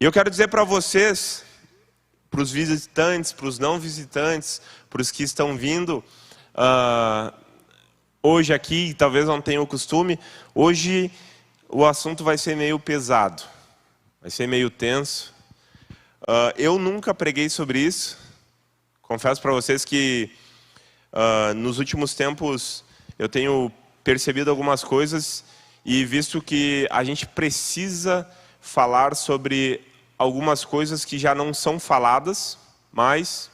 E eu quero dizer para vocês, para os visitantes, para os não visitantes, para os que estão vindo hoje aqui, talvez não tenham o costume, hoje o assunto vai ser meio pesado, vai ser meio tenso. Eu nunca preguei sobre isso. Confesso para vocês que nos últimos tempos eu tenho percebido algumas coisas e visto que a gente precisa falar sobre algumas coisas que já não são faladas mais,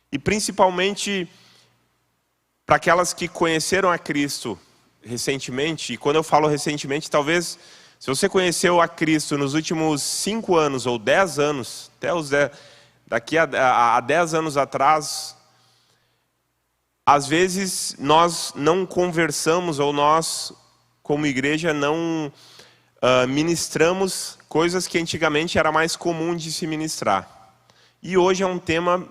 e principalmente para aquelas que conheceram a Cristo recentemente. E quando eu falo recentemente, talvez se você conheceu a Cristo nos últimos 5 anos ou 10 anos, até daqui a 10 anos atrás, às vezes nós não conversamos, ou nós, como igreja, não ministramos coisas que antigamente era mais comum de se ministrar. E hoje é um tema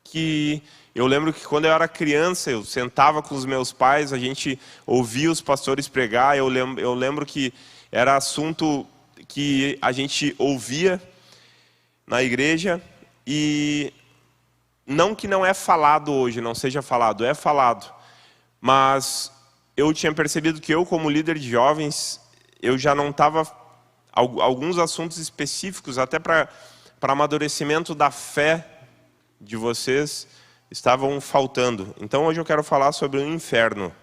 que eu lembro que quando eu era criança, eu sentava com os meus pais, a gente ouvia os pastores pregar, eu lembro que era assunto que a gente ouvia na igreja, e não que não é falado hoje, não seja falado, é falado. Mas eu tinha percebido que eu, como líder de jovens, eu já não estava... Alguns assuntos específicos, até para amadurecimento da fé de vocês, estavam faltando. Então hoje eu quero falar sobre o inferno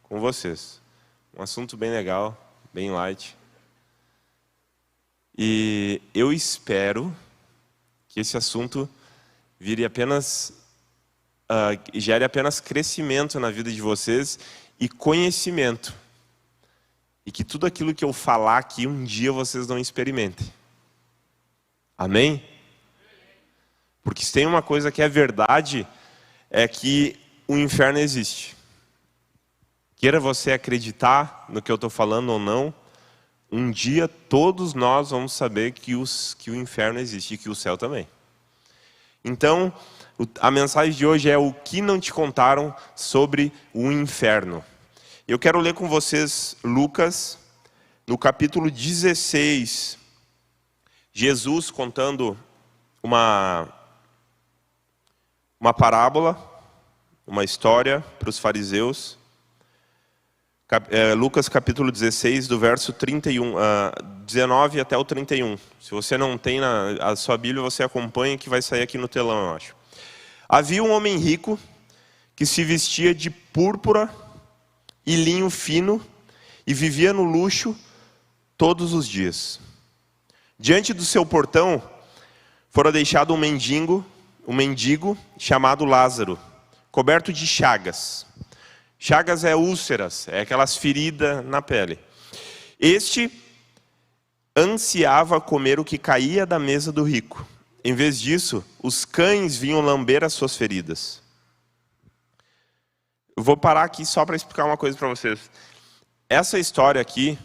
com vocês. Um assunto bem legal, bem light. E eu espero que esse assunto gere apenas crescimento na vida de vocês e conhecimento. E que tudo aquilo que eu falar aqui, um dia vocês não experimentem. Amém? Porque se tem uma coisa que é verdade, é que o inferno existe. Queira você acreditar no que eu estou falando ou não, um dia todos nós vamos saber que o inferno existe e que o céu também. Então, a mensagem de hoje é o que não te contaram sobre o inferno. Eu quero ler com vocês Lucas, no capítulo 16. Jesus contando uma parábola, uma história para os fariseus. Lucas capítulo 16, do verso 19 até o 31. Se você não tem a sua Bíblia, você acompanha, que vai sair aqui no telão, eu acho. Havia um homem rico que se vestia de púrpura e linho fino e vivia no luxo todos os dias. Diante do seu portão fora deixado um mendigo chamado Lázaro, coberto de chagas. Chagas é úlceras, é aquelas feridas na pele. Este ansiava comer o que caía da mesa do rico. Em vez disso, os cães vinham lamber as suas feridas. Eu vou parar aqui só para explicar uma coisa para vocês. Essa história aqui,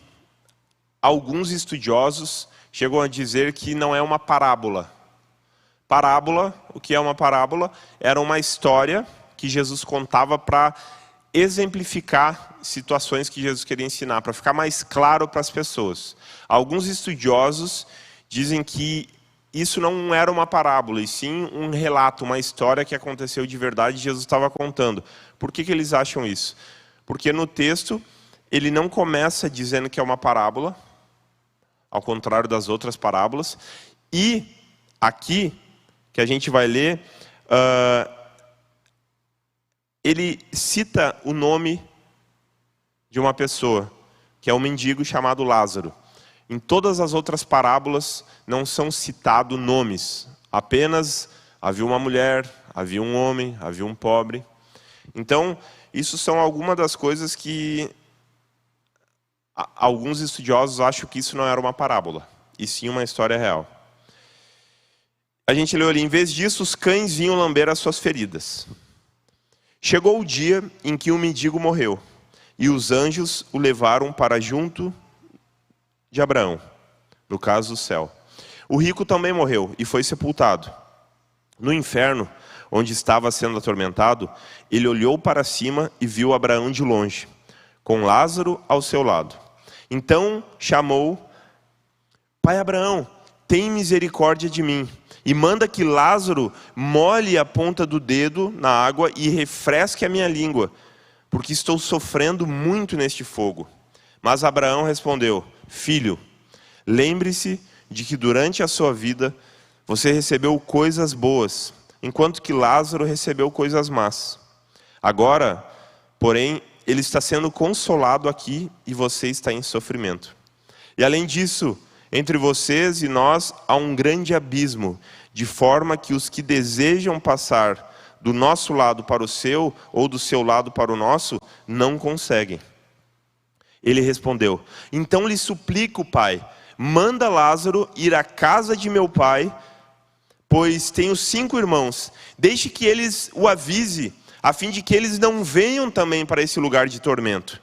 alguns estudiosos chegam a dizer que não é uma parábola. Parábola, o que é uma parábola? Era uma história que Jesus contava para exemplificar situações que Jesus queria ensinar, para ficar mais claro para as pessoas. Alguns estudiosos dizem que isso não era uma parábola, e sim um relato, uma história que aconteceu de verdade e Jesus estava contando. Por que eles acham isso? Porque no texto ele não começa dizendo que é uma parábola, ao contrário das outras parábolas, e aqui, que a gente vai ler, ele cita o nome de uma pessoa, que é um mendigo chamado Lázaro. Em todas as outras parábolas não são citados nomes. Apenas havia uma mulher, havia um homem, havia um pobre. Então, isso são algumas das coisas que alguns estudiosos acham que isso não era uma parábola, e sim uma história real. A gente leu ali, em vez disso, os cães vinham lamber as suas feridas. Chegou o dia em que o mendigo morreu, e os anjos o levaram para junto de Abraão, no caso o céu. O rico também morreu e foi sepultado. No inferno, onde estava sendo atormentado, ele olhou para cima e viu Abraão de longe, com Lázaro ao seu lado. Então chamou: Pai Abraão, tem misericórdia de mim, e manda que Lázaro molhe a ponta do dedo na água e refresque a minha língua, porque estou sofrendo muito neste fogo. Mas Abraão respondeu: filho, lembre-se de que durante a sua vida você recebeu coisas boas, enquanto que Lázaro recebeu coisas más. Agora, porém, ele está sendo consolado aqui e você está em sofrimento. E além disso, entre vocês e nós há um grande abismo, de forma que os que desejam passar do nosso lado para o seu, ou do seu lado para o nosso, não conseguem. Ele respondeu: então lhe suplico, pai, manda Lázaro ir à casa de meu pai, pois tenho 5 irmãos. Deixe que eles o avise, a fim de que eles não venham também para esse lugar de tormento.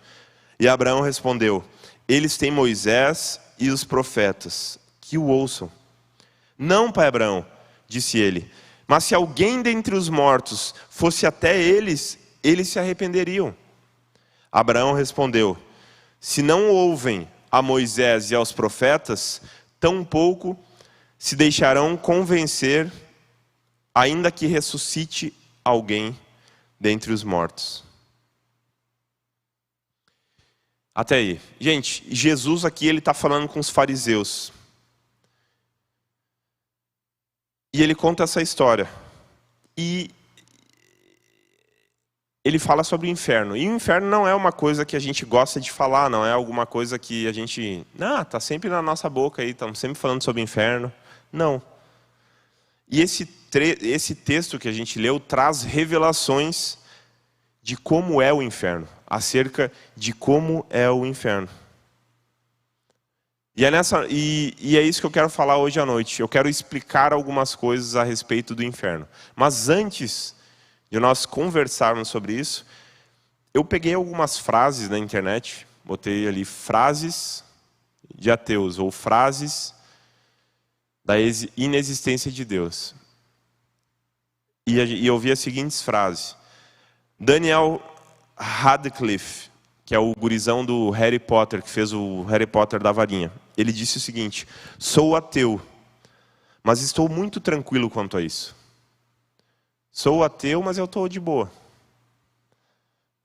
E Abraão respondeu: eles têm Moisés e os profetas, que o ouçam. Não, pai Abraão, disse ele, mas se alguém dentre os mortos fosse até eles, eles se arrependeriam. Abraão respondeu: se não ouvem a Moisés e aos profetas, tampouco se deixarão convencer, ainda que ressuscite alguém dentre os mortos. Até aí. Gente, Jesus aqui ele está falando com os fariseus. E ele conta essa história. E ele fala sobre o inferno. E o inferno não é uma coisa que a gente gosta de falar, não é alguma coisa que a gente... está sempre na nossa boca aí, estamos sempre falando sobre o inferno. Não. E esse texto que a gente leu traz revelações de como é o inferno, acerca de como é o inferno. E é isso que eu quero falar hoje à noite. Eu quero explicar algumas coisas a respeito do inferno. Mas antes de nós conversarmos sobre isso, eu peguei algumas frases na internet, botei ali frases de ateus, ou frases da inexistência de Deus. E eu vi as seguintes frases. Daniel Radcliffe, que é o gurizão do Harry Potter, que fez o Harry Potter da varinha. Ele disse o seguinte: sou ateu, mas estou muito tranquilo quanto a isso. Sou ateu, mas eu estou de boa.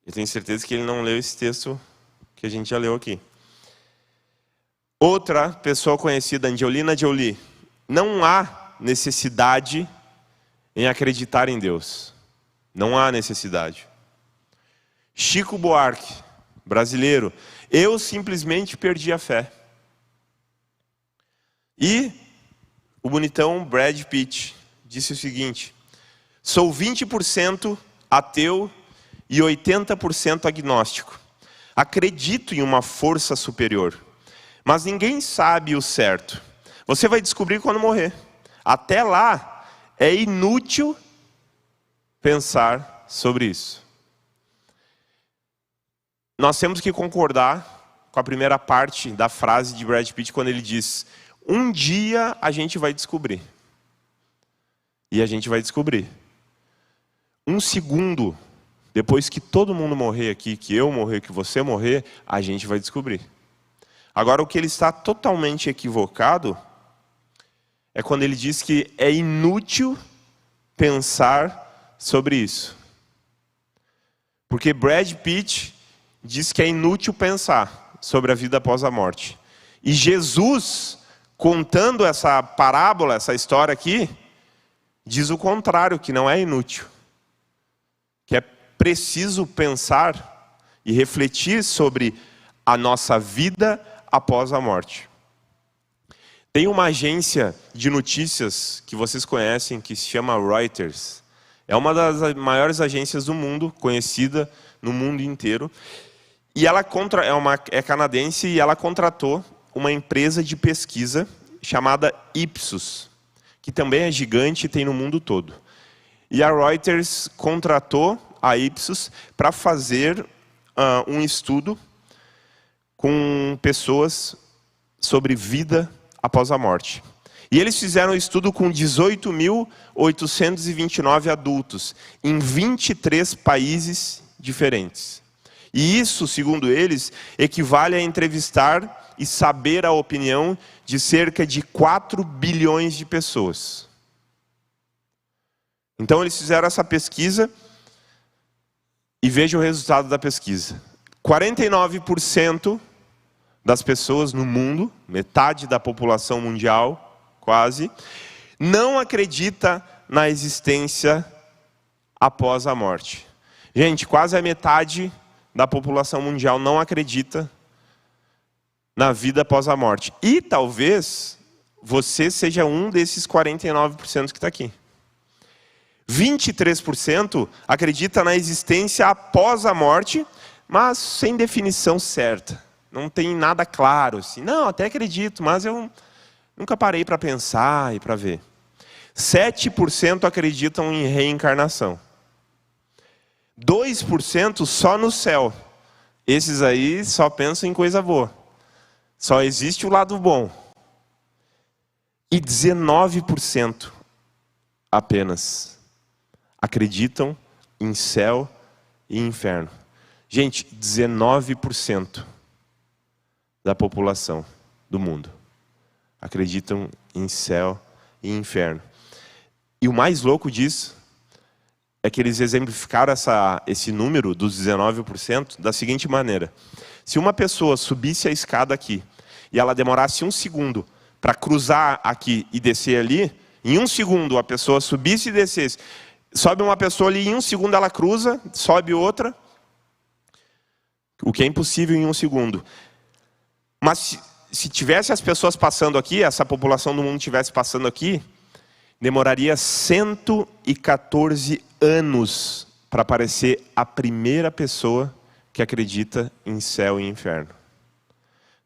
Eu tenho certeza que ele não leu esse texto que a gente já leu aqui. Outra pessoa conhecida, Angelina Jolie: não há necessidade em acreditar em Deus. Não há necessidade. Chico Buarque, brasileiro: eu simplesmente perdi a fé. E o bonitão Brad Pitt disse o seguinte: sou 20% ateu e 80% agnóstico. Acredito em uma força superior, mas ninguém sabe o certo. Você vai descobrir quando morrer. Até lá, é inútil pensar sobre isso. Nós temos que concordar com a primeira parte da frase de Brad Pitt, quando ele diz: um dia a gente vai descobrir. E a gente vai descobrir. Um segundo depois que todo mundo morrer aqui, que eu morrer, que você morrer, a gente vai descobrir. Agora, o que ele está totalmente equivocado é quando ele diz que é inútil pensar sobre isso. Porque Brad Pitt diz que é inútil pensar sobre a vida após a morte. E Jesus, contando essa parábola, essa história aqui, diz o contrário, que não é inútil. Que é preciso pensar e refletir sobre a nossa vida após a morte. Tem uma agência de notícias que vocês conhecem, que se chama Reuters. É uma das maiores agências do mundo, conhecida no mundo inteiro. E ela é canadense e ela contratou uma empresa de pesquisa chamada Ipsos, que também é gigante e tem no mundo todo. E a Reuters contratou a Ipsos para fazer um estudo com pessoas sobre vida após a morte. E eles fizeram um estudo com 18.829 adultos, em 23 países diferentes. E isso, segundo eles, equivale a entrevistar e saber a opinião de cerca de 4 bilhões de pessoas. Então eles fizeram essa pesquisa e veja o resultado da pesquisa. 49% das pessoas no mundo, metade da população mundial, quase, não acredita na existência após a morte. Gente, quase a metade da população mundial não acredita na vida após a morte. E talvez você seja um desses 49% que está aqui. 23% acredita na existência após a morte, mas sem definição certa. Não tem nada claro assim. Não, até acredito, mas eu nunca parei para pensar e para ver. 7% acreditam em reencarnação. 2% só no céu. Esses aí só pensam em coisa boa. Só existe o lado bom. E 19% apenas acreditam em céu e inferno. Gente, 19% da população do mundo acreditam em céu e inferno. E o mais louco disso é que eles exemplificaram esse número dos 19% da seguinte maneira. Se uma pessoa subisse a escada aqui e ela demorasse 1 segundo para cruzar aqui e descer ali, em 1 segundo a pessoa subisse e descesse. Sobe uma pessoa ali, em 1 segundo ela cruza, sobe outra. O que é impossível em 1 segundo. Mas se tivesse as pessoas passando aqui, essa população do mundo estivesse passando aqui, demoraria 114 anos para aparecer a primeira pessoa que acredita em céu e inferno.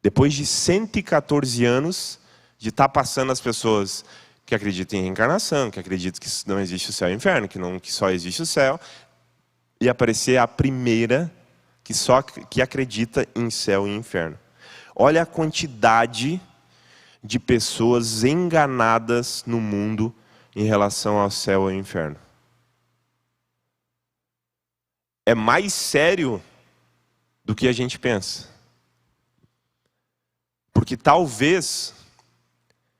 Depois de 114 anos de estar passando as pessoas que acreditam em reencarnação, que acreditam que não existe o céu e o inferno, que só existe o céu, e aparecer a primeira que acredita em céu e inferno. Olha a quantidade de pessoas enganadas no mundo em relação ao céu e ao inferno. É mais sério do que a gente pensa. Porque talvez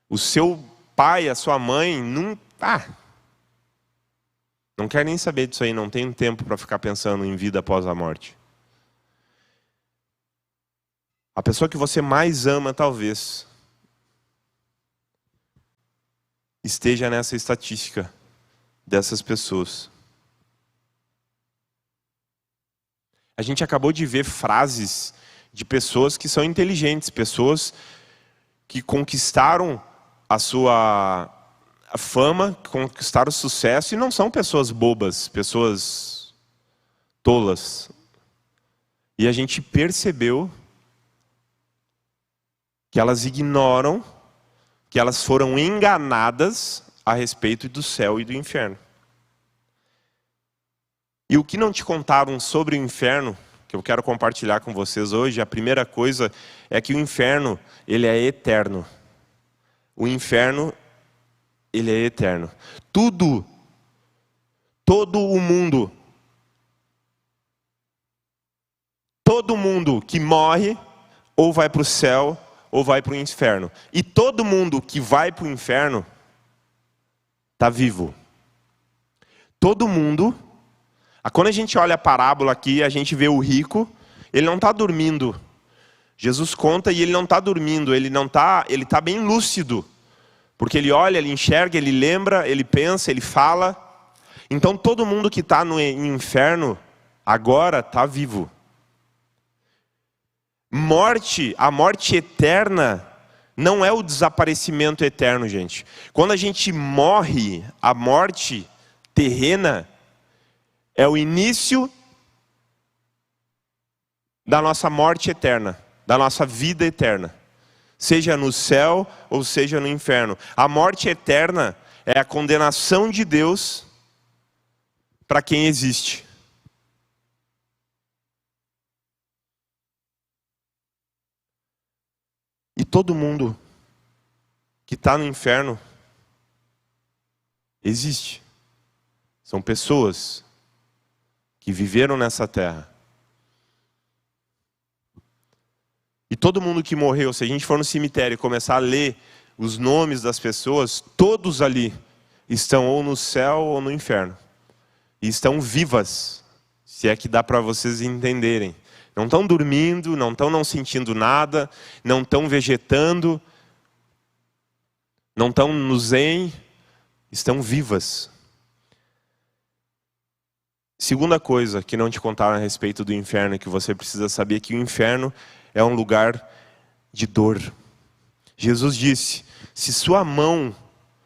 o seu pai, a sua mãe, não quer nem saber disso aí, não tem tempo para ficar pensando em vida após a morte. A pessoa que você mais ama, talvez, esteja nessa estatística dessas pessoas. A gente acabou de ver frases de pessoas que são inteligentes, pessoas que conquistaram a sua fama, conquistaram o sucesso, e não são pessoas bobas, pessoas tolas. E a gente percebeu que elas ignoram, que elas foram enganadas a respeito do céu e do inferno. E o que não te contaram sobre o inferno, que eu quero compartilhar com vocês hoje, a primeira coisa é que o inferno, ele é eterno. O inferno, ele é eterno. Todo o mundo, todo mundo que morre, ou vai para o céu, ou vai para o inferno. E todo mundo que vai para o inferno, está vivo. Todo mundo. Quando a gente olha a parábola aqui, a gente vê o rico, ele não está dormindo. Jesus conta e ele não está dormindo, ele está bem lúcido. Porque ele olha, ele enxerga, ele lembra, ele pensa, ele fala. Então todo mundo que está no inferno, agora está vivo. A morte eterna, não é o desaparecimento eterno, gente. Quando a gente morre, a morte terrena, é o início da nossa morte eterna, da nossa vida eterna. Seja no céu ou seja no inferno. A morte eterna é a condenação de Deus para quem existe. E todo mundo que está no inferno existe. São pessoas que viveram nessa terra. E todo mundo que morreu, se a gente for no cemitério e começar a ler os nomes das pessoas, todos ali estão ou no céu ou no inferno. E estão vivas, se é que dá para vocês entenderem. Não estão dormindo, não estão não sentindo nada, não estão vegetando, não estão no zen, estão vivas. Segunda coisa que não te contaram a respeito do inferno, que você precisa saber, que o inferno é um lugar de dor. Jesus disse: se sua mão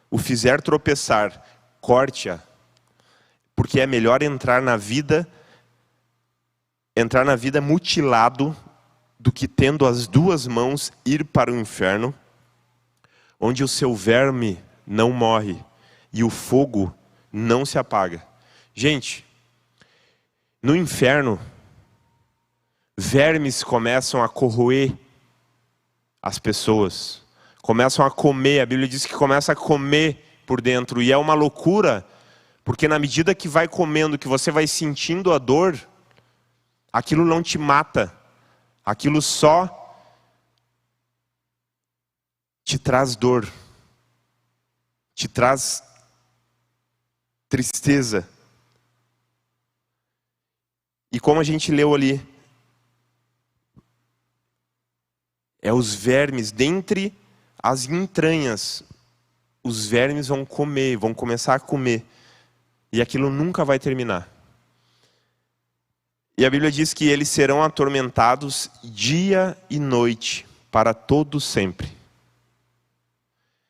o fizer tropeçar, corte-a, porque é melhor entrar na vida mutilado do que tendo as duas mãos ir para o inferno, onde o seu verme não morre e o fogo não se apaga. Gente, no inferno, vermes começam a corroer as pessoas, começam a comer. A Bíblia diz que começa a comer por dentro, e é uma loucura, porque na medida que vai comendo, que você vai sentindo a dor, aquilo não te mata, aquilo só te traz dor, te traz tristeza. E como a gente leu ali, é os vermes, dentre as entranhas, os vermes vão comer, vão começar a comer, e aquilo nunca vai terminar. E a Bíblia diz que eles serão atormentados dia e noite, para todo sempre.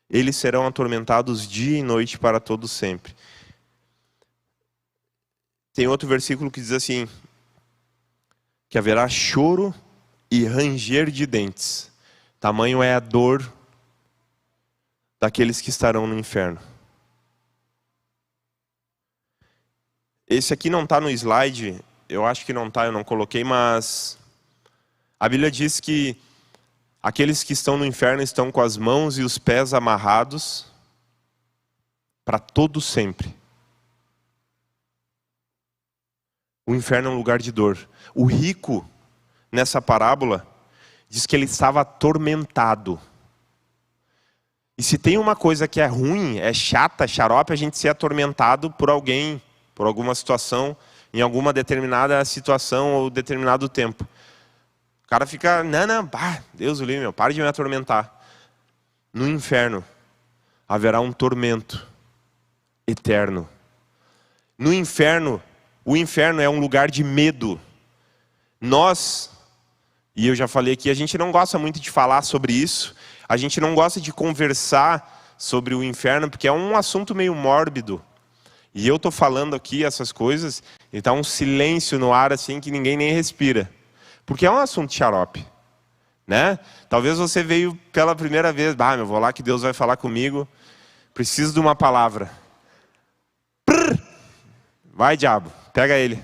Eles serão atormentados dia e noite para todo sempre. Tem outro versículo que diz assim, que haverá choro e ranger de dentes. Tamanho é a dor daqueles que estarão no inferno. Esse aqui não está no slide, eu acho que não está, eu não coloquei, mas a Bíblia diz que aqueles que estão no inferno estão com as mãos e os pés amarrados para todo sempre. O inferno é um lugar de dor. O rico, nessa parábola, diz que ele estava atormentado. E se tem uma coisa que é ruim, é chata, xarope, a gente ser atormentado por alguém, por alguma situação, em alguma determinada situação ou determinado tempo. O cara fica, não, Deus o livre, para de me atormentar. No inferno, haverá um tormento eterno. No inferno, o inferno é um lugar de medo. Nós, e eu já falei aqui, a gente não gosta muito de falar sobre isso. A gente não gosta de conversar sobre o inferno, porque é um assunto meio mórbido. E eu estou falando aqui essas coisas, e está um silêncio no ar assim que ninguém nem respira. Porque é um assunto xarope, né? Talvez você veio pela primeira vez, eu vou lá que Deus vai falar comigo, preciso de uma palavra. Vai, diabo, pega ele.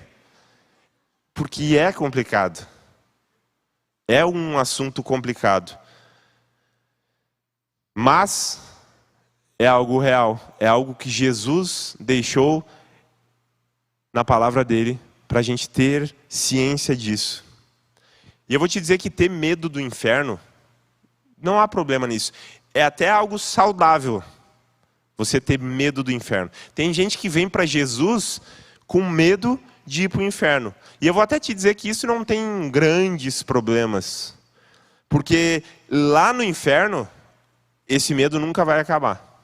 Porque é complicado. É um assunto complicado. Mas é algo real. É algo que Jesus deixou na palavra dele para a gente ter ciência disso. E eu vou te dizer que ter medo do inferno, não há problema nisso. É até algo saudável você ter medo do inferno. Tem gente que vem para Jesus com medo de ir para o inferno. E eu vou até te dizer que isso não tem grandes problemas. Porque lá no inferno, esse medo nunca vai acabar.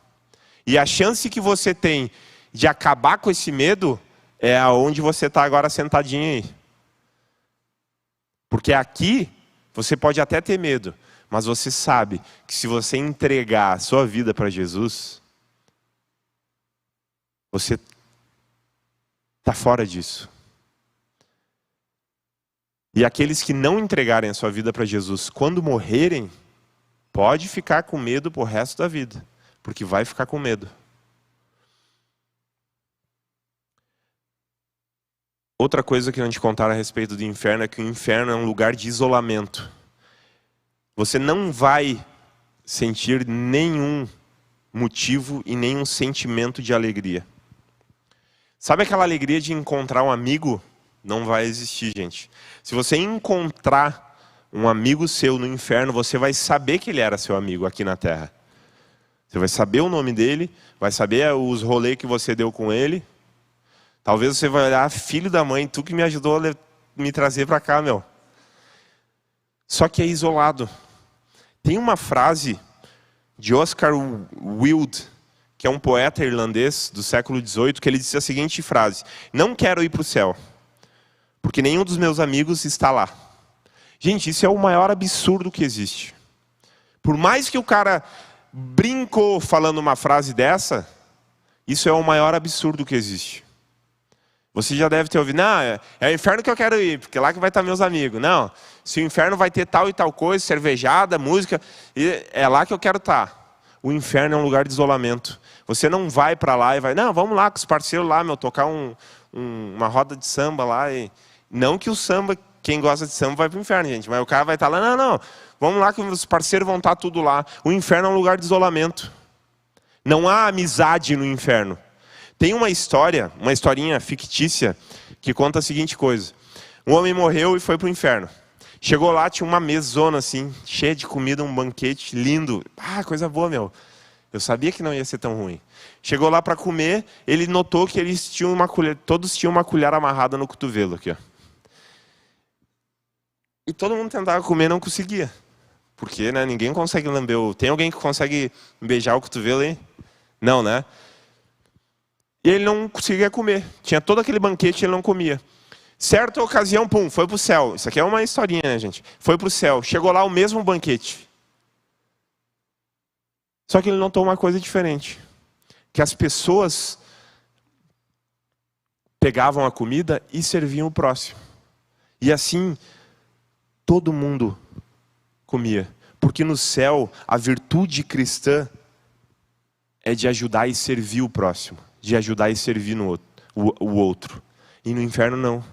E a chance que você tem de acabar com esse medo é aonde você está agora sentadinho aí. Porque aqui, você pode até ter medo, mas você sabe que se você entregar a sua vida para Jesus, você está fora disso. E aqueles que não entregarem a sua vida para Jesus, quando morrerem, pode ficar com medo pro resto da vida, porque vai ficar com medo. Outra coisa que não te contaram a respeito do inferno é que o inferno é um lugar de isolamento. Você não vai sentir nenhum motivo e nenhum sentimento de alegria. Sabe aquela alegria de encontrar um amigo? Não vai existir, gente. Se você encontrar um amigo seu no inferno, você vai saber que ele era seu amigo aqui na terra. Você vai saber o nome dele, vai saber os rolês que você deu com ele. Talvez você vai olhar, filho da mãe, tu que me ajudou a me trazer para cá, meu. Só que é isolado. Tem uma frase de Oscar Wilde, que é um poeta irlandês do século XVIII, que ele disse a seguinte frase: não quero ir para o céu, porque nenhum dos meus amigos está lá. Gente, isso é o maior absurdo que existe. Por mais que o cara brincou falando uma frase dessa, isso é o maior absurdo que existe. Você já deve ter ouvido, não, é o inferno que eu quero ir, porque lá que vai estar meus amigos. Não, se o inferno vai ter tal e tal coisa, cervejada, música, é lá que eu quero estar. O inferno é um lugar de isolamento. Você não vai para lá e vai, não, vamos lá com os parceiros lá, meu, tocar uma roda de samba lá. Não que o samba, quem gosta de samba vai para o inferno, gente, mas o cara vai estar lá, não, vamos lá que os parceiros vão estar tudo lá. O inferno é um lugar de isolamento. Não há amizade no inferno. Tem uma historinha fictícia, que conta a seguinte coisa. Um homem morreu e foi para o inferno. Chegou lá, tinha uma mesona assim, cheia de comida, um banquete lindo. Ah, coisa boa, meu. Eu sabia que não ia ser tão ruim. Chegou lá para comer, ele notou que eles tinham uma colher, todos tinham uma colher amarrada no cotovelo aqui, ó. E todo mundo tentava comer, não conseguia. Porque, né, ninguém consegue lamber o... Tem alguém que consegue beijar o cotovelo aí? Não, né? E ele não conseguia comer. Tinha todo aquele banquete e ele não comia. Certa ocasião, pum, foi para o céu. Isso aqui é uma historinha, né, gente? Foi para o céu. Chegou lá o mesmo banquete. Só que ele notou uma coisa diferente. Que as pessoas pegavam a comida e serviam o próximo. E assim, todo mundo comia. Porque no céu, a virtude cristã é de ajudar e servir o próximo. De ajudar e servir o outro. E no inferno não.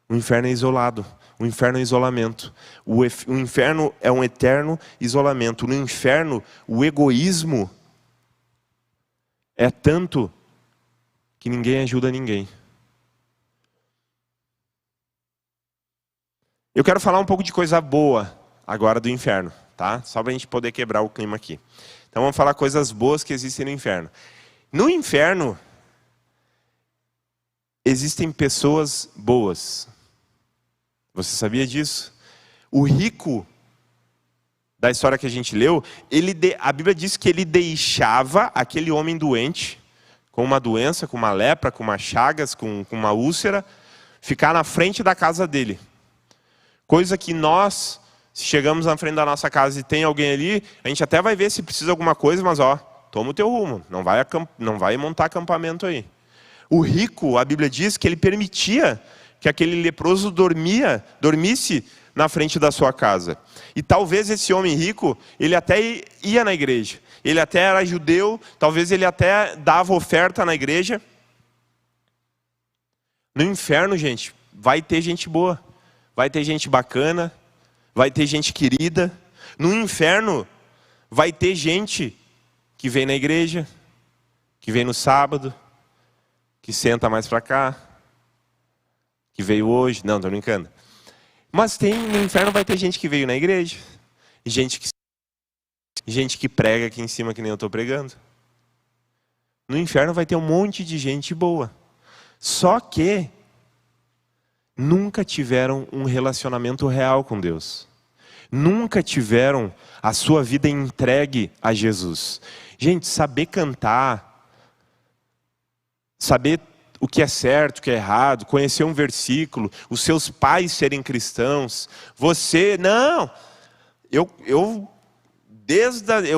O inferno é isolado. O inferno é isolamento. O inferno é um eterno isolamento. No inferno, o egoísmo é tanto que ninguém ajuda ninguém. Eu quero falar um pouco de coisa boa agora do inferno, tá? Só para a gente poder quebrar o clima aqui. Então vamos falar coisas boas que existem no inferno. No inferno, existem pessoas boas. Você sabia disso? O rico, da história que a gente leu, a Bíblia diz que ele deixava aquele homem doente, com uma doença, com uma lepra, com uma chagas, com uma úlcera, ficar na frente da casa dele. Coisa que nós, se chegamos na frente da nossa casa e tem alguém ali, a gente até vai ver se precisa de alguma coisa, mas ó, toma o teu rumo, não vai montar acampamento aí. O rico, a Bíblia diz que ele permitia que aquele leproso dormisse na frente da sua casa. E talvez esse homem rico, ele até ia na igreja. Ele até era judeu, talvez ele até dava oferta na igreja. No inferno, gente, vai ter gente boa. Vai ter gente bacana. Vai ter gente querida. No inferno, vai ter gente que vem na igreja, que vem no sábado, que senta mais para cá, que veio hoje. Não, tô brincando. Mas no inferno vai ter gente que veio na igreja, gente que prega aqui em cima que nem eu estou pregando. No inferno vai ter um monte de gente boa. Só que nunca tiveram um relacionamento real com Deus. Nunca tiveram a sua vida entregue a Jesus. Gente, saber cantar, saber o que é certo, o que é errado, conhecer um versículo, os seus pais serem cristãos, você, não, eu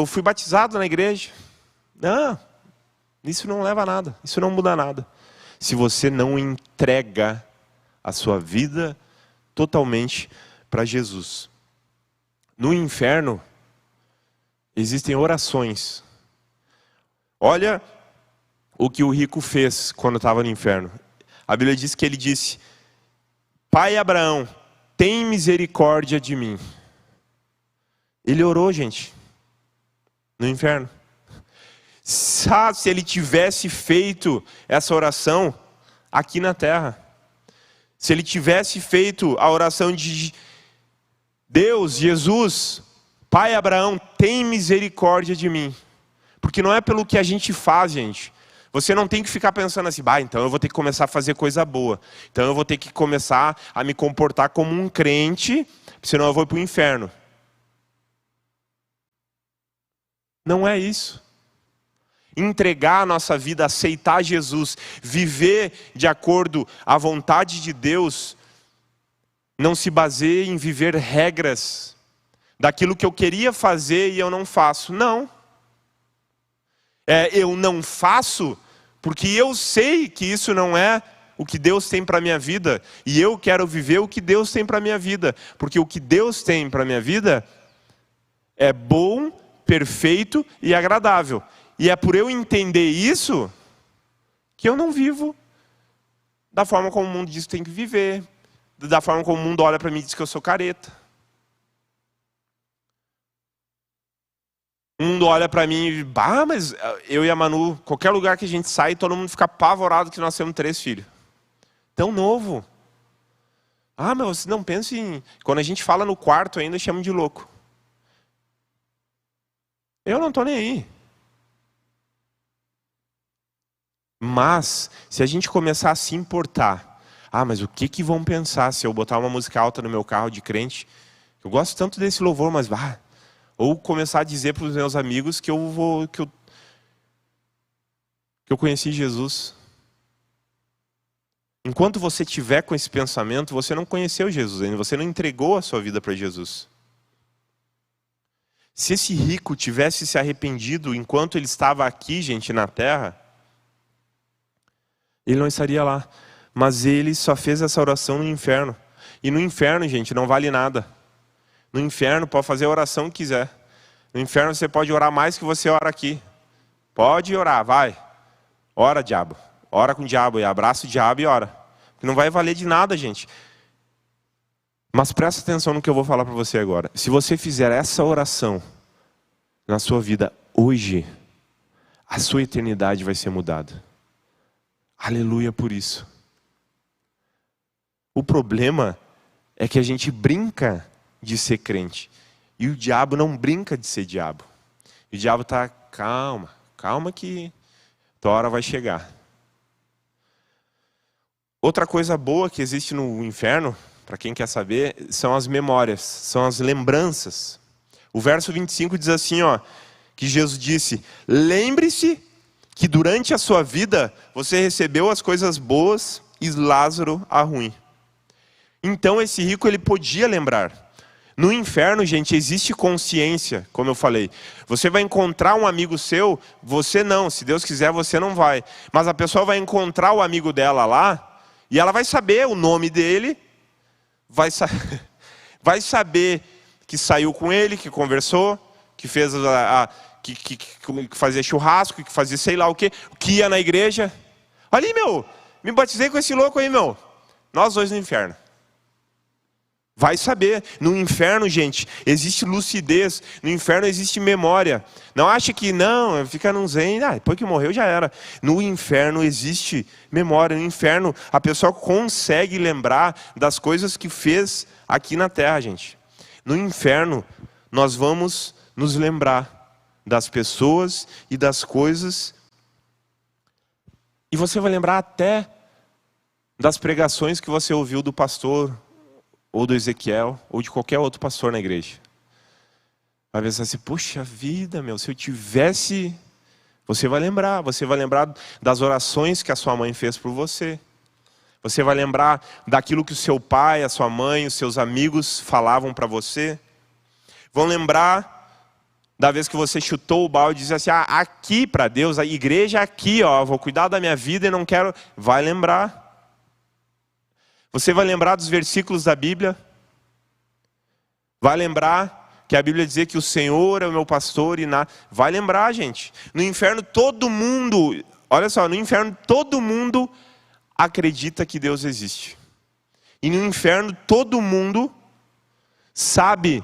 fui batizado na igreja. Não, isso não leva a nada, isso não muda nada. Se você não entrega a sua vida totalmente para Jesus. No inferno, existem orações. Olha o que o rico fez quando estava no inferno. A Bíblia diz que ele disse: Pai Abraão, tem misericórdia de mim. Ele orou, gente, no inferno. Se ele tivesse feito essa oração aqui na terra, se ele tivesse feito a oração de Deus, Jesus, Pai Abraão, tem misericórdia de mim. Porque não é pelo que a gente faz, gente. Você não tem que ficar pensando assim, então eu vou ter que começar a fazer coisa boa. Então eu vou ter que começar a me comportar como um crente, senão eu vou para o inferno. Não é isso. Entregar a nossa vida, aceitar Jesus, viver de acordo à vontade de Deus, não se baseia em viver regras daquilo que eu queria fazer e eu não faço. Não. Eu não faço porque eu sei que isso não é o que Deus tem para a minha vida. E eu quero viver o que Deus tem para a minha vida. Porque o que Deus tem para a minha vida é bom, perfeito e agradável. E é por eu entender isso que eu não vivo da forma como o mundo diz que tem que viver. Da forma como o mundo olha para mim e diz que eu sou careta. O mundo olha para mim e mas eu e a Manu, qualquer lugar que a gente sai, todo mundo fica apavorado que nós temos 3 filhos. Tão novo. Mas você não pensa em... Quando a gente fala no quarto ainda, chamam de louco. Eu não estou nem aí. Mas, se a gente começar a se importar, mas o que vão pensar se eu botar uma música alta no meu carro de crente? Eu gosto tanto desse louvor, mas ou começar a dizer para os meus amigos que eu conheci Jesus. Enquanto você tiver com esse pensamento, você não conheceu Jesus ainda, você não entregou a sua vida para Jesus. Se esse rico tivesse se arrependido enquanto ele estava aqui, gente, na terra, ele não estaria lá. Mas ele só fez essa oração no inferno. E no inferno, gente, não vale nada. No inferno pode fazer a oração que quiser. No inferno você pode orar mais que você ora aqui. Pode orar, vai. Ora, diabo. Ora com o diabo e abraça o diabo e ora. Porque não vai valer de nada, gente. Mas presta atenção no que eu vou falar para você agora. Se você fizer essa oração na sua vida hoje, a sua eternidade vai ser mudada. Aleluia por isso. O problema é que a gente brinca de ser crente. E o diabo não brinca de ser diabo. E o diabo está, calma que tua hora vai chegar. Outra coisa boa que existe no inferno, para quem quer saber, são as memórias, são as lembranças. O verso 25 diz assim, que Jesus disse, lembre-se que durante a sua vida você recebeu as coisas boas e Lázaro a ruim. Então esse rico ele podia lembrar. No inferno, gente, existe consciência, como eu falei. Você vai encontrar um amigo seu, você não, se Deus quiser você não vai. Mas a pessoa vai encontrar o amigo dela lá, e ela vai saber o nome dele, vai saber que saiu com ele, que conversou, que fez que fazia churrasco, que fazia sei lá o quê, que ia na igreja. Olha aí, me batizei com esse louco aí, Nós dois no inferno. Vai saber. No inferno, gente, existe lucidez. No inferno existe memória. Não acha que não, fica num zen, depois que morreu já era. No inferno existe memória. No inferno a pessoa consegue lembrar das coisas que fez aqui na terra, gente. No inferno nós vamos nos lembrar das pessoas e das coisas. E você vai lembrar até das pregações que você ouviu do pastor, ou do Ezequiel, ou de qualquer outro pastor na igreja. Vai pensar assim, poxa vida, se eu tivesse... Você vai lembrar das orações que a sua mãe fez por você. Você vai lembrar daquilo que o seu pai, a sua mãe, os seus amigos falavam para você. Vão lembrar da vez que você chutou o balde e disse assim, aqui para Deus, a igreja aqui, vou cuidar da minha vida e não quero... Vai lembrar. Você vai lembrar dos versículos da Bíblia. Vai lembrar que a Bíblia diz que o Senhor é o meu pastor e vai lembrar, gente. No inferno todo mundo, olha só, no inferno todo mundo acredita que Deus existe. E no inferno todo mundo sabe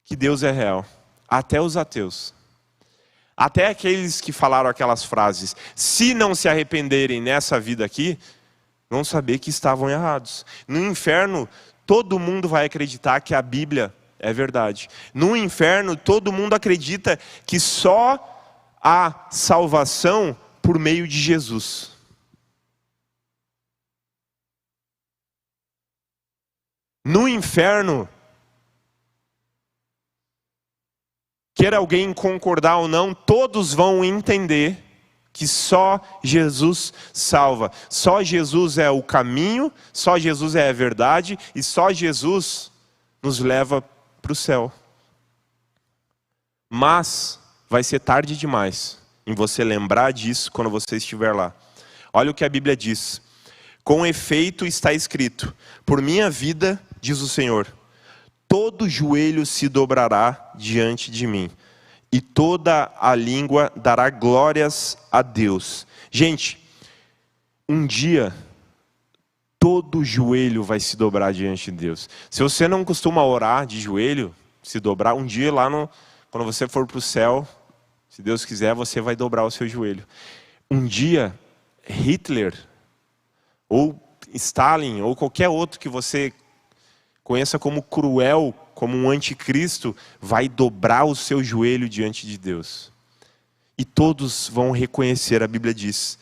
que Deus é real. Até os ateus. Até aqueles que falaram aquelas frases, se não se arrependerem nessa vida aqui, vão saber que estavam errados. No inferno, todo mundo vai acreditar que a Bíblia é verdade. No inferno, todo mundo acredita que só há salvação por meio de Jesus. No inferno, quer alguém concordar ou não, todos vão entender que só Jesus salva. Só Jesus é o caminho, só Jesus é a verdade e só Jesus nos leva para o céu. Mas vai ser tarde demais em você lembrar disso quando você estiver lá. Olha o que a Bíblia diz. Com efeito está escrito: por minha vida, diz o Senhor, todo joelho se dobrará diante de mim, e toda a língua dará glórias a Deus. Gente, um dia, todo joelho vai se dobrar diante de Deus. Se você não costuma orar de joelho, se dobrar, um dia lá quando você for para o céu, se Deus quiser, você vai dobrar o seu joelho. Um dia, Hitler, ou Stalin, ou qualquer outro que você conheça como cruel, como um anticristo, vai dobrar o seu joelho diante de Deus. E todos vão reconhecer, a Bíblia diz,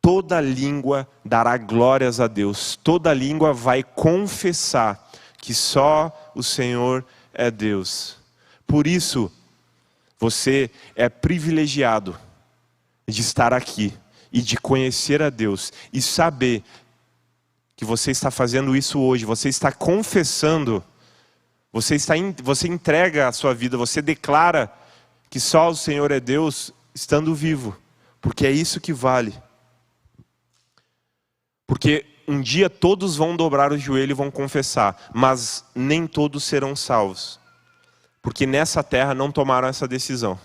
toda língua dará glórias a Deus, toda língua vai confessar que só o Senhor é Deus. Por isso, você é privilegiado de estar aqui e de conhecer a Deus e saber que você está fazendo isso hoje, você está confessando. Você entrega a sua vida, você declara que só o Senhor é Deus estando vivo, porque é isso que vale. Porque um dia todos vão dobrar o joelho e vão confessar, mas nem todos serão salvos, porque nessa terra não tomaram essa decisão.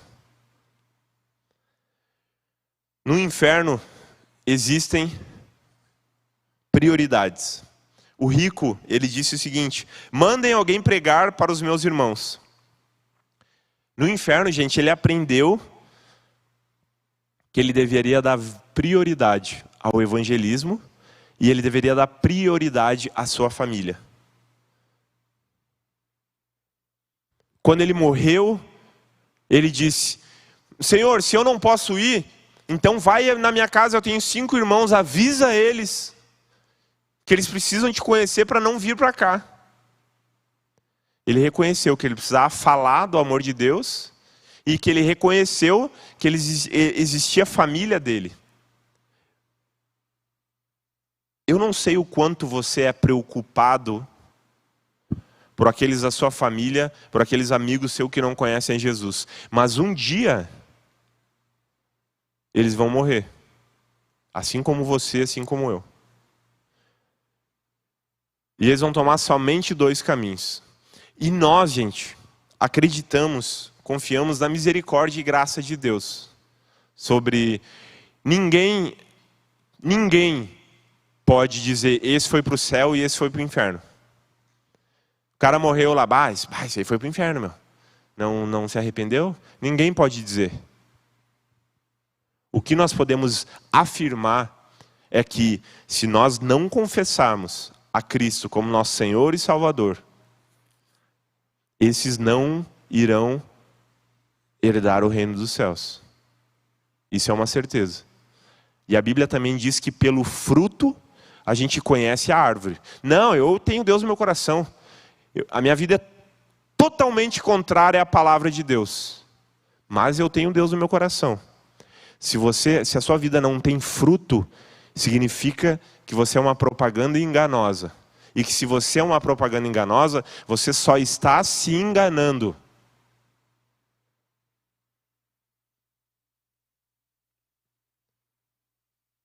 No inferno existem prioridades. O rico, ele disse o seguinte: mandem alguém pregar para os meus irmãos. No inferno, gente, ele aprendeu que ele deveria dar prioridade ao evangelismo e ele deveria dar prioridade à sua família. Quando ele morreu, ele disse: Senhor, se eu não posso ir, então vai na minha casa, eu tenho 5 irmãos, avisa eles que eles precisam te conhecer para não vir para cá. Ele reconheceu que ele precisava falar do amor de Deus e que ele reconheceu que existia a família dele. Eu não sei o quanto você é preocupado por aqueles da sua família, por aqueles amigos seus que não conhecem Jesus, mas um dia eles vão morrer, assim como você, assim como eu. E eles vão tomar somente 2 caminhos. E nós, gente, acreditamos, confiamos na misericórdia e graça de Deus. Sobre ninguém pode dizer, esse foi para o céu e esse foi para o inferno. O cara morreu lá, esse aí foi para o inferno, meu. Não se arrependeu? Ninguém pode dizer. O que nós podemos afirmar é que se nós não confessarmos a Cristo como nosso Senhor e Salvador, esses não irão herdar o reino dos céus. Isso é uma certeza. E a Bíblia também diz que pelo fruto a gente conhece a árvore. Não, eu tenho Deus no meu coração. A minha vida é totalmente contrária à palavra de Deus. Mas eu tenho Deus no meu coração. Se a sua vida não tem fruto, significa que você é uma propaganda enganosa. E que se você é uma propaganda enganosa, você só está se enganando.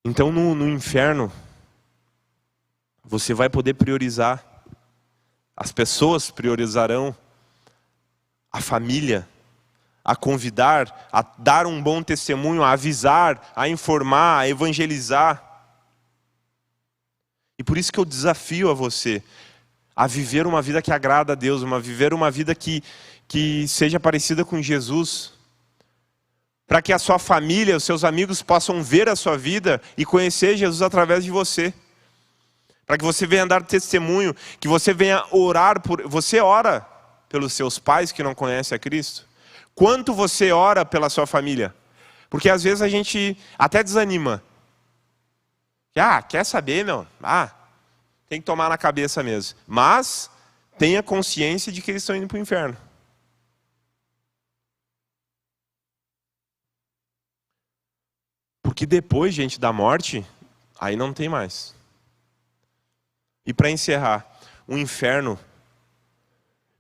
Então no inferno, você vai poder priorizar. As pessoas priorizarão a família, a convidar, a dar um bom testemunho, a avisar, a informar, a evangelizar. E por isso que eu desafio a você a viver uma vida que agrada a Deus, viver uma vida que seja parecida com Jesus, para que a sua família, os seus amigos possam ver a sua vida e conhecer Jesus através de você. para que você venha dar testemunho, que você venha orar por... Você ora pelos seus pais que não conhecem a Cristo? Quanto você ora pela sua família? Porque às vezes a gente até desanima. Quer saber, meu? Tem que tomar na cabeça mesmo. Mas tenha consciência de que eles estão indo para o inferno. Porque depois, gente, da morte, aí não tem mais. E para encerrar, o inferno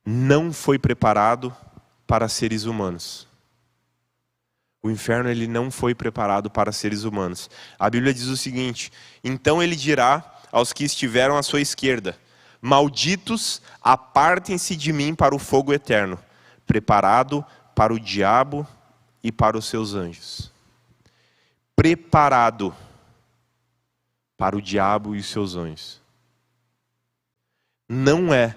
não foi preparado para seres humanos. O inferno ele não foi preparado para seres humanos. A Bíblia diz o seguinte: então ele dirá aos que estiveram à sua esquerda: malditos, apartem-se de mim para o fogo eterno, preparado para o diabo e para os seus anjos. Preparado para o diabo e os seus anjos. Não é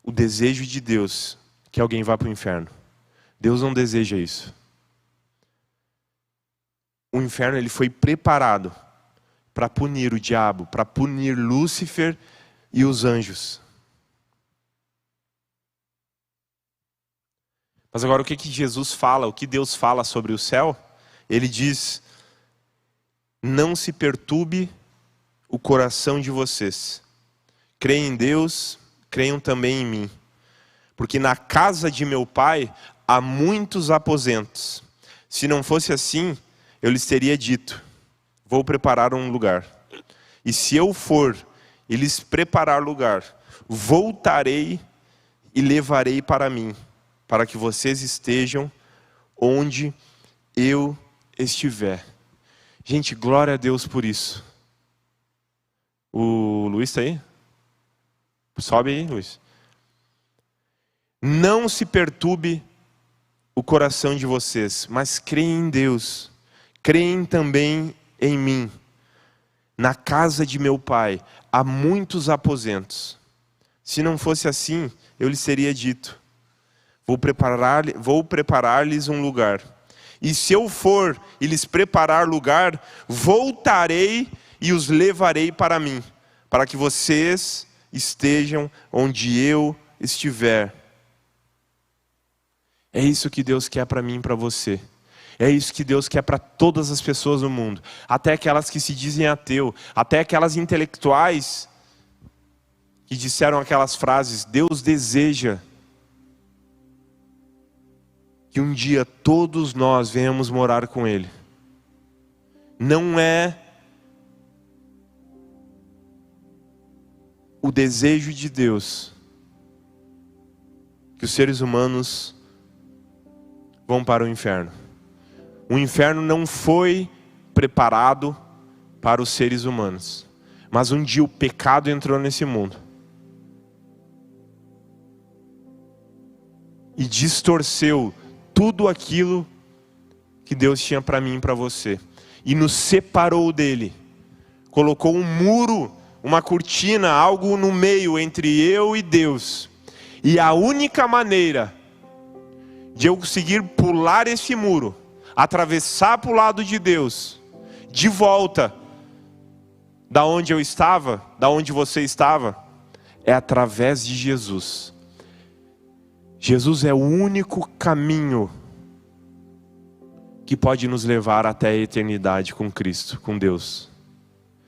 o desejo de Deus que alguém vá para o inferno. Deus não deseja isso. O inferno ele foi preparado para punir o diabo, para punir Lúcifer e os anjos. Mas agora o que Jesus fala, o que Deus fala sobre o céu? Ele diz: não se perturbe o coração de vocês. Creem em Deus, creiam também em mim. Porque na casa de meu pai há muitos aposentos. Se não fosse assim, eu lhes teria dito: vou preparar um lugar. E se eu for e lhes preparar lugar, voltarei e levarei para mim, para que vocês estejam onde eu estiver. Gente, glória a Deus por isso. O Luiz está aí? Sobe aí, Luiz. Não se perturbe o coração de vocês, mas creem em Deus. Creem também em mim. Na casa de meu pai há muitos aposentos. Se não fosse assim, eu lhes teria dito: vou preparar-lhes um lugar. E se eu for e lhes preparar lugar, voltarei e os levarei para mim, para que vocês estejam onde eu estiver. É isso que Deus quer para mim e para você. É isso que Deus quer para todas as pessoas do mundo. Até aquelas que se dizem ateu. Até aquelas intelectuais que disseram aquelas frases. Deus deseja que um dia todos nós venhamos morar com Ele. Não é o desejo de Deus que os seres humanos vão para o inferno. O inferno não foi preparado para os seres humanos. Mas um dia o pecado entrou nesse mundo e distorceu tudo aquilo que Deus tinha para mim e para você. E nos separou dele. Colocou um muro, uma cortina, algo no meio entre eu e Deus. E a única maneira de eu conseguir pular esse muro, atravessar para o lado de Deus, de volta da onde eu estava, da onde você estava, é através de Jesus. Jesus é o único caminho que pode nos levar até a eternidade com Cristo, com Deus.